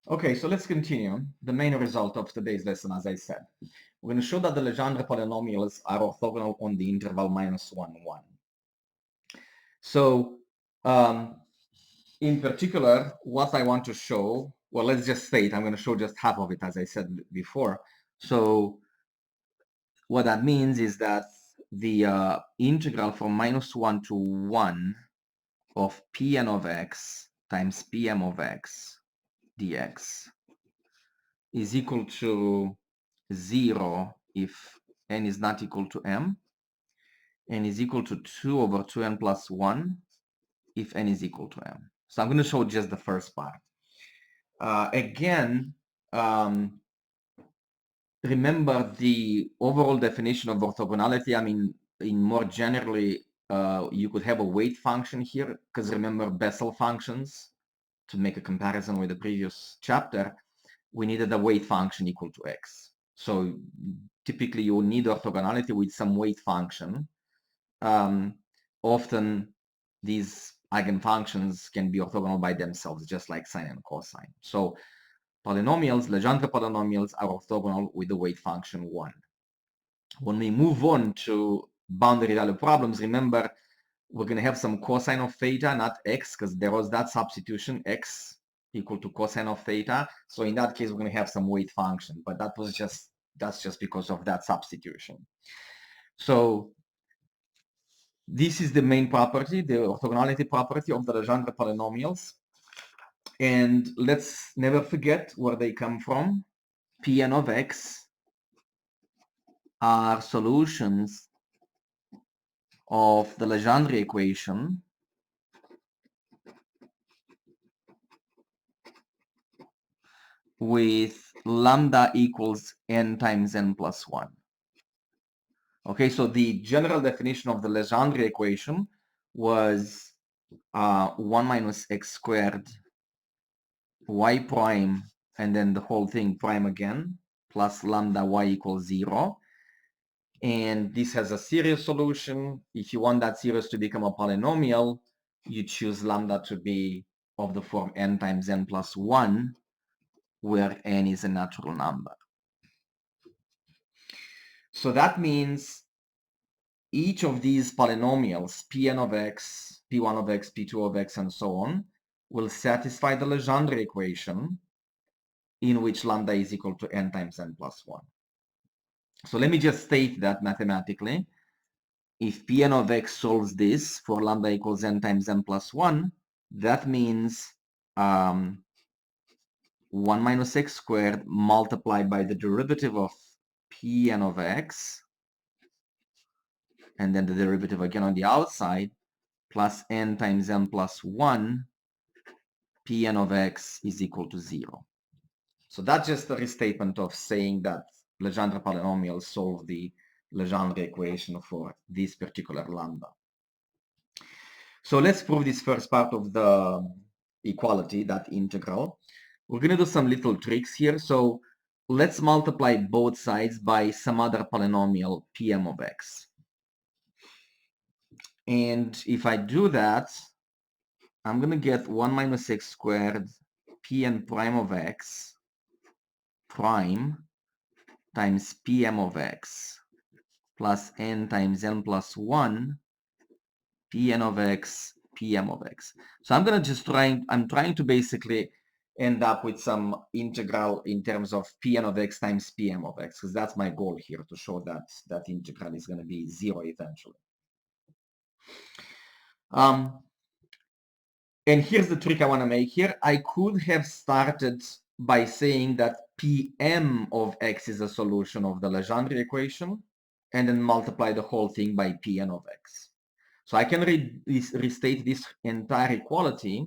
Okay, so let's continue. The main result of today's lesson, as I said. We're going to show that the Legendre polynomials are orthogonal on the interval -1, 1. So, in particular, what I want to show, well, let's just say it. I'm going to show just half of it, as I said before. So, what that means is that the integral from -1 to 1 of Pn of x times Pm of x dx is equal to 0 if n is not equal to m, and is equal to 2 over 2n plus 1 if n is equal to m. So I'm going to show just the first part. Again, remember the overall definition of orthogonality. I mean, in more generally, you could have a weight function here, because remember Bessel functions, to make a comparison with the previous chapter, we needed a weight function equal to x. So typically you need orthogonality with some weight function. Often these eigenfunctions can be orthogonal by themselves, just like sine and cosine. So polynomials, Legendre polynomials, are orthogonal with the weight function 1. When we move on to boundary value problems, remember we're going to have some cosine of theta, not x, because there was that substitution, x equal to cosine of theta. So in that case, we're going to have some weight function, but that's just because of that substitution. So this is the main property, the orthogonality property of the Legendre polynomials. And let's never forget where they come from. Pn of x are solutions of the Legendre equation with lambda equals n times n plus 1. Okay, so the general definition of the Legendre equation was 1 minus x squared y prime, and then the whole thing prime again, plus lambda y equals 0. And this has a series solution. If you want that series to become a polynomial, you choose lambda to be of the form n times n plus 1, where n is a natural number. So that means each of these polynomials, Pn of x, P1 of x, P2 of x, and so on, will satisfy the Legendre equation in which lambda is equal to n times n plus 1. So let me just state that mathematically. If Pn of x solves this for lambda equals n times n plus 1, that means 1 minus x squared multiplied by the derivative of Pn of x, and then the derivative again on the outside, plus n times n plus 1, Pn of x is equal to 0. So that's just a restatement of saying that Legendre polynomials solve the Legendre equation for this particular lambda. So let's prove this first part of the equality, that integral. We're going to do some little tricks here. So let's multiply both sides by some other polynomial, Pm of x. And if I do that, I'm going to get 1 minus x squared Pn prime of x prime times Pm of x plus n times n plus 1 Pn of x, Pm of x. So I'm going to just I'm trying to basically end up with some integral in terms of Pn of x times Pm of x, because that's my goal here, to show that that integral is going to be 0 eventually. And here's the trick I want to make here. I could have started by saying that Pm of x is a solution of the Legendre equation, and then multiply the whole thing by Pn of x. So I can restate this entire equality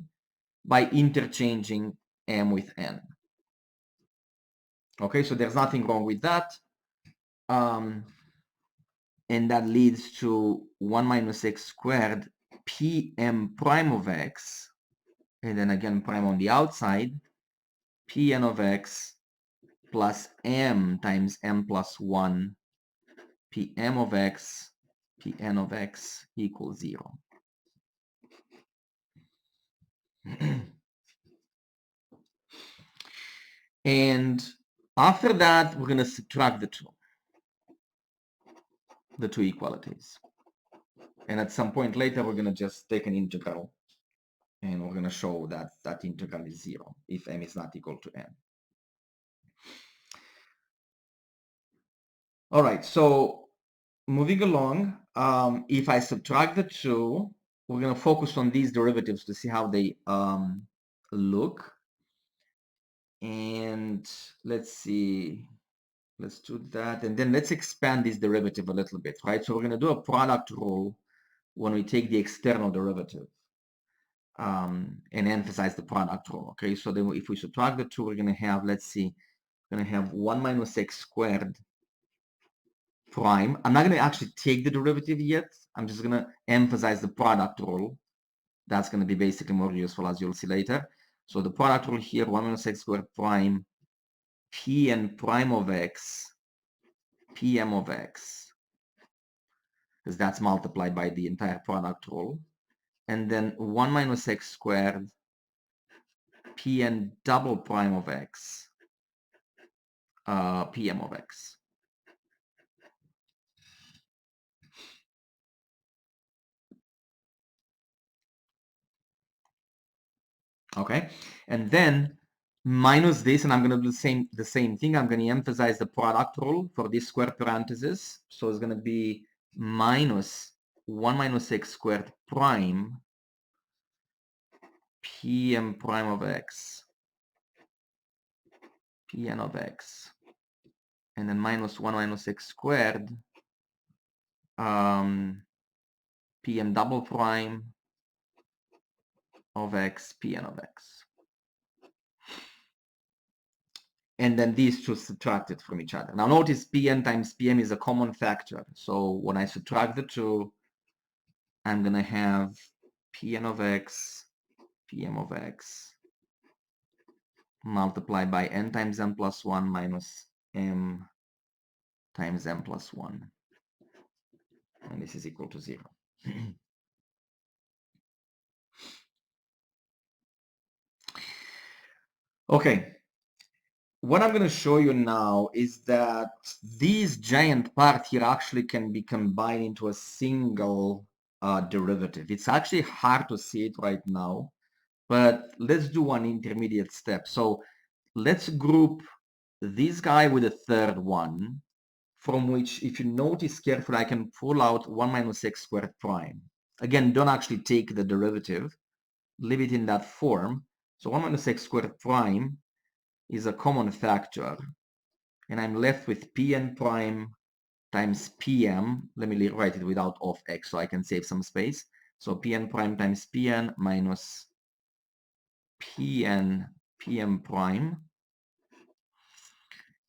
by interchanging m with n. Okay, so there's nothing wrong with that. And that leads to 1 minus x squared Pm prime of x, and then again prime on the outside, Pn of x plus m times m plus 1, Pm of x, Pn of x equals 0. And after that, we're going to subtract the two equalities. And at some point later, we're going to just take an integral, and we're going to show that that integral is 0 if m is not equal to n. All right, so moving along, if I subtract the two, we're going to focus on these derivatives to see how they look. And let's see, let's do that. And then let's expand this derivative a little bit, right? So we're going to do a product rule when we take the external derivative and emphasize the product rule, okay? So then if we subtract the two, we're going to have, let's see, we're going to have 1 minus x squared prime. I'm not going to actually take the derivative yet. I'm just going to emphasize the product rule. That's going to be basically more useful, as you'll see later. So the product rule here, 1 minus x squared prime Pn prime of x, Pm of x, because that's multiplied by the entire product rule. And then 1 minus x squared Pn double prime of x, Pm of x. Okay, and then minus this, and I'm going to do the same thing. I'm going to emphasize the product rule for this square parenthesis. So it's going to be minus 1 minus x squared prime Pm prime of x, Pn of x, and then minus 1 minus x squared Pm double prime of x, Pn of x. And then these two subtracted from each other. Now notice Pn times Pm is a common factor. So when I subtract the two, I'm going to have Pn of x, Pm of x, multiplied by n times n plus 1 minus m times n plus 1. And this is equal to 0. Okay. What I'm going to show you now is that this giant part here actually can be combined into a single derivative. It's actually hard to see it right now, but let's do one intermediate step. So let's group this guy with a third one, from which, if you notice carefully, I can pull out 1 minus x squared prime. Again, don't actually take the derivative, leave it in that form. So 1 minus x squared prime is a common factor, and I'm left with Pn prime times Pm. Let me write it without of x so I can save some space. So Pn prime times Pn minus Pn Pm prime.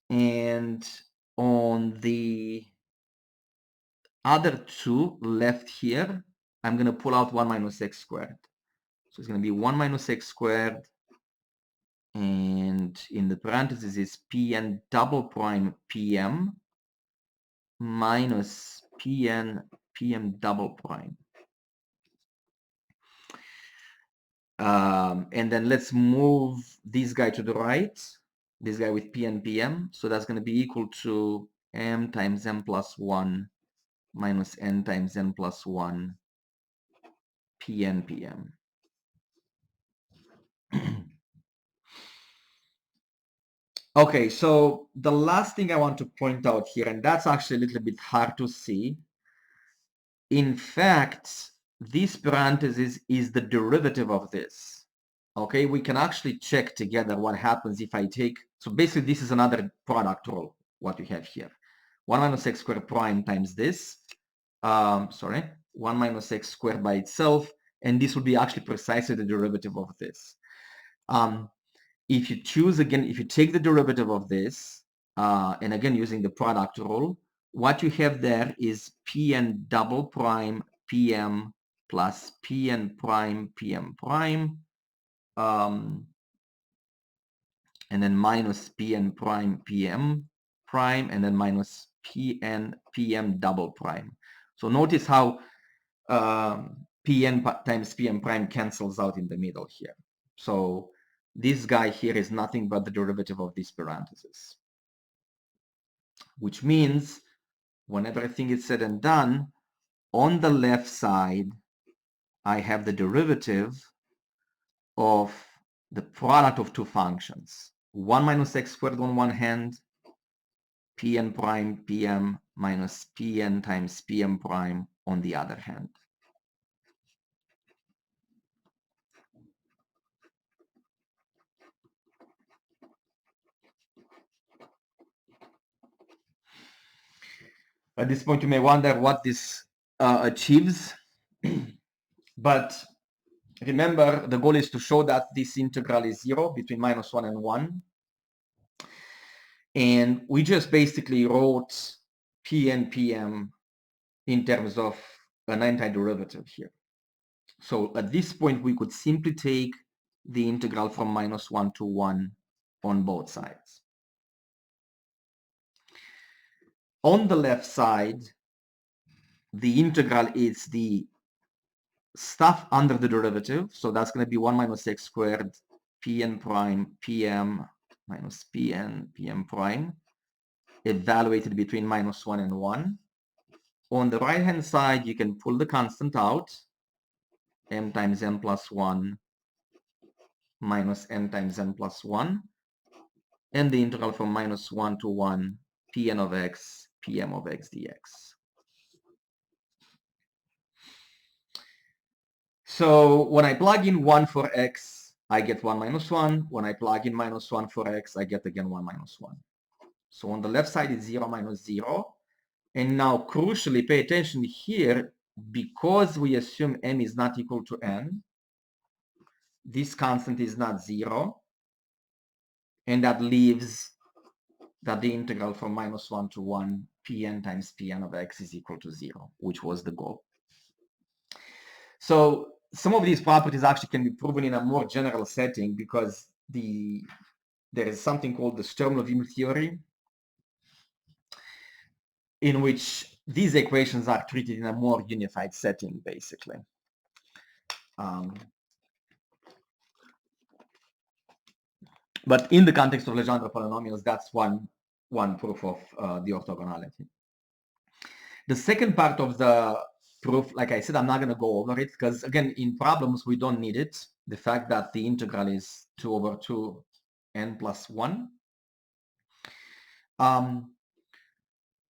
And on the other two left here, I'm going to pull out 1 minus x squared. So it's going to be 1 minus x squared, and in the parentheses is Pn double prime Pm minus Pn Pm double prime. And then let's move this guy to the right, this guy with Pn Pm. So that's going to be equal to m times m plus 1 minus n times n plus 1 Pn Pm. Okay, so the last thing I want to point out here, and that's actually a little bit hard to see. In fact, this parenthesis is the derivative of this. Okay, we can actually check together what happens if I take, so basically this is another product rule, what we have here. 1 minus x squared prime times this, 1 minus x squared by itself, and this would be actually precisely the derivative of this. If you choose again, if you take the derivative of this, and again using the product rule, what you have there is Pn double prime Pm plus Pn prime Pm prime, and then minus Pn prime Pm prime, and then minus Pn Pm double prime. So notice how Pn times Pm prime cancels out in the middle here. So this guy here is nothing but the derivative of this parenthesis, which means when everything is said and done, on the left side, I have the derivative of the product of two functions, 1 minus x squared on one hand, pn prime pm minus pn times pm prime on the other hand. At this point, you may wonder what this achieves, but remember, the goal is to show that this integral is 0 between minus 1 and 1. And we just basically wrote p and pm in terms of an antiderivative here. So at this point, we could simply take the integral from minus 1 to 1 on both sides. On the left side, the integral is the stuff under the derivative. So that's going to be 1 minus x squared pn prime pm minus pn pm prime evaluated between minus 1 and 1. On the right hand side, you can pull the constant out, m times n plus 1 minus n times n plus 1, and the integral from minus 1 to 1 pn of x pm of x dx. So when I plug in 1 for x, I get 1 minus 1. When I plug in minus 1 for x, I get again 1 minus 1. So on the left side is 0 minus 0. And now crucially, pay attention here, because we assume m is not equal to n, this constant is not 0. And that leaves that the integral from minus 1 to 1 pn times pn of x is equal to 0, which was the goal. So some of these properties actually can be proven in a more general setting, because there is something called the Sturm-Liouville theory, in which these equations are treated in a more unified setting, basically. But in the context of Legendre polynomials, that's one proof of the orthogonality. The second part of the proof, like I said, I'm not going to go over it, because again, in problems, we don't need it. The fact that the integral is 2 over 2 n plus 1.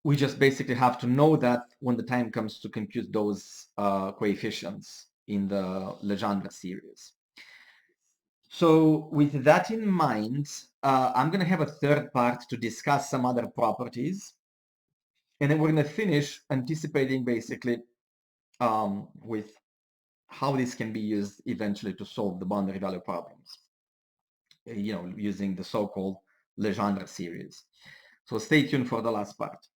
We just basically have to know that when the time comes to compute those coefficients in the Legendre series. So with that in mind, I'm going to have a third part to discuss some other properties. And then we're going to finish anticipating basically with how this can be used eventually to solve the boundary value problems, using the so-called Legendre series. So stay tuned for the last part.